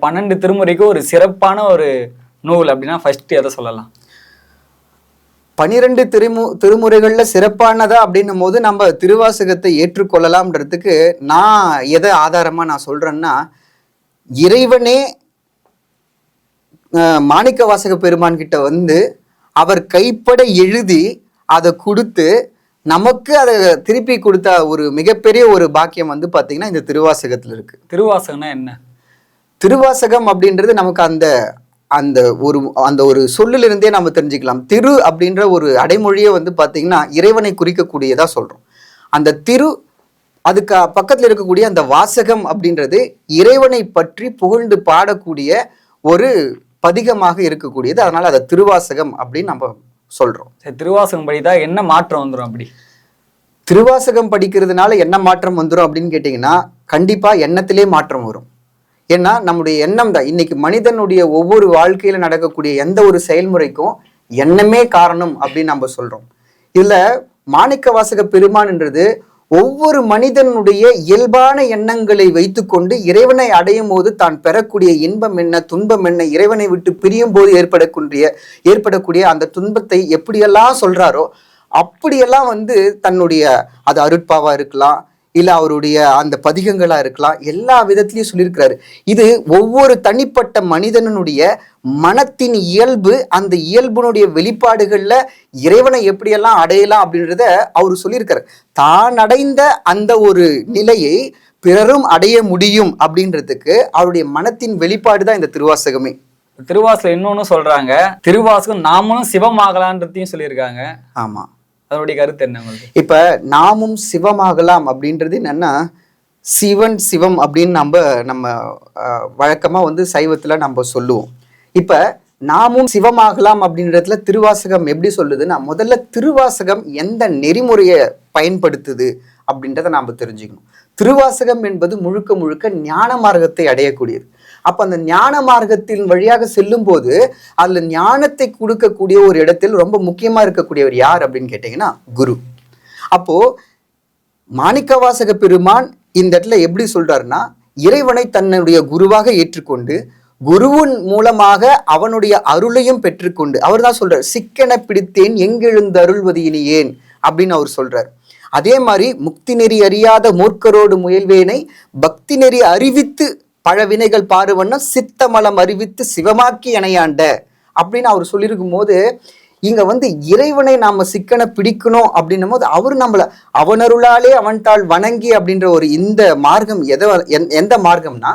12 திருமுறைக்கு ஒரு சிறப்பான ஒரு நூல் அப்படின்னா ஃபர்ஸ்ட் எதை சொல்லலாம்? 12 திருமுறைகள்ல சிறப்பானதா அப்படின்னும் போது நம்ம திருவாசகத்தை ஏற்றுக்கொள்ளலாம்ன்றதுக்கு நான் எதை ஆதாரமா நான் சொல்றேன்னா, இறைவனே மாணிக்க வாசக பெருமான் கிட்ட வந்து அவர் கைப்பட எழுதி அதை கொடுத்து நமக்கு அதை திருப்பி கொடுத்த ஒரு மிகப்பெரிய ஒரு பாக்கியம் வந்து பாத்தீங்கன்னா இந்த திருவாசகத்துல இருக்கு. திருவாசகம்னா என்ன? திருவாசகம் அப்படின்றது நமக்கு அந்த ஒரு சொல்லிலிருந்தே நம்ம தெரிஞ்சுக்கலாம். திரு அப்படின்ற ஒரு அடைமொழியை வந்து பாத்தீங்கன்னா இறைவனை குறிக்கக்கூடியதா சொல்றோம். அந்த திரு அதுக்கு பக்கத்துல இருக்கக்கூடிய அந்த வாசகம் அப்படின்றது இறைவனை பற்றி புகழ்ந்து பாடக்கூடிய ஒரு பதிகமாக இருக்கக்கூடியது. அதனால அதை திருவாசகம் அப்படின்னு நம்ம சொல்றோம். திருவாசகம் படித்தா என்ன மாற்றம் வந்துடும்? அப்படி திருவாசகம் படிக்கிறதுனால என்ன மாற்றம் வந்துடும் அப்படின்னு கேட்டீங்கன்னா, கண்டிப்பா எண்ணத்திலே மாற்றம் வரும். ஏன்னா நம்முடைய எண்ணம் தான் இன்னைக்கு மனிதனுடைய ஒவ்வொரு வாழ்க்கையில நடக்கக்கூடிய எந்த ஒரு செயல்முறைக்கும் எண்ணமே காரணம் அப்படின்னு நம்ம சொல்றோம். இதுல மாணிக்க வாசக பெருமான்ன்றது ஒவ்வொரு மனிதனுடைய இயல்பான எண்ணங்களை வைத்துக்கொண்டு இறைவனை அடையும் போது தான் பெறக்கூடிய இன்பம் என்ன, துன்பம் என்ன, இறைவனை விட்டு பிரியும் போது ஏற்படக்கூடிய அந்த துன்பத்தை எப்படியெல்லாம் சொல்றாரோ அப்படியெல்லாம் வந்து தன்னுடைய அது அருட்பாவா இருக்கலாம், இல்ல அவருடைய அந்த பதிகங்களா இருக்கலாம், எல்லா விதத்திலையும் சொல்லியிருக்கிறாரு. இது ஒவ்வொரு தனிப்பட்ட மனிதனுடைய மனத்தின் இயல்பு, அந்த இயல்புனுடைய வெளிப்பாடுகள்ல இறைவனை எப்படியெல்லாம் அடையலாம் அப்படின்றத அவரு சொல்லியிருக்காரு. தான் அடைந்த அந்த ஒரு நிலையை பிறரும் அடைய முடியும் அப்படின்றதுக்கு அவருடைய மனத்தின் வெளிப்பாடு தான் இந்த திருவாசகமே. திருவாசகம் இன்னொன்னு சொல்றாங்க, திருவாசகம் நாமளும் சிவமாகலான்றதையும் சொல்லியிருக்காங்க. ஆமா, அதனுடைய கருத்து என்ன உங்களுக்கு? இப்ப நாமும் சிவமாகலாம் அப்படின்றது என்னன்னா, சிவம் அப்படின்னு நம்ம வழக்கமா வந்து சைவத்துல நம்ம சொல்லுவோம். இப்ப நாமும் சிவமாகலாம் அப்படின்றதுல திருவாசகம் எப்படி சொல்லுதுன்னா, முதல்ல திருவாசகம் எந்த நெறிமுறையை பயன்படுத்துது அப்படின்றத நாம தெரிஞ்சுக்கணும். திருவாசகம் என்பது முழுக்க முழுக்க ஞான மார்க்கத்தை அடையக்கூடியது. அப்ப அந்த ஞான மார்க்கத்தின் வழியாக செல்லும் போது அதுல ஞானத்தை கொடுக்கக்கூடிய ஒரு இடத்தில் ரொம்ப முக்கியமா இருக்கக்கூடியவர் யார் அப்படின்னு கேட்டீங்கன்னா குரு. அப்போ மாணிக்க வாசக பெருமான் இந்த இடத்துல எப்படி சொல்றாருன்னா, இறைவனை தன்னுடைய குருவாக ஏற்றுக்கொண்டு குருவின் மூலமாக அவனுடைய அருளையும் பெற்றுக்கொண்டு அவர் தான் சொல்றார், சிக்கென பிடித்தேன் எங்கெழுந்து அருள்வது இனி ஏன் அப்படின்னு அவர் சொல்றார். அதே மாதிரி முக்தி நெறி அறியாத மூர்க்கரோடு முயல்வேனை பக்தி நெறி அறிவித்து பழவினைகள் பாருவண்ணம் சித்தமலம் அறிவித்து சிவமாக்கி இணையாண்ட அப்படின்னு அவர் சொல்லியிருக்கும் போது, இங்க வந்து இறைவனை நாம சிக்கன பிடிக்கணும் அப்படின்னும் போது அவரு நம்மள அவனருளாலே அவன்தாள் வணங்கி அப்படின்ற ஒரு இந்த மார்க்கம் எந்த மார்க்கம்னா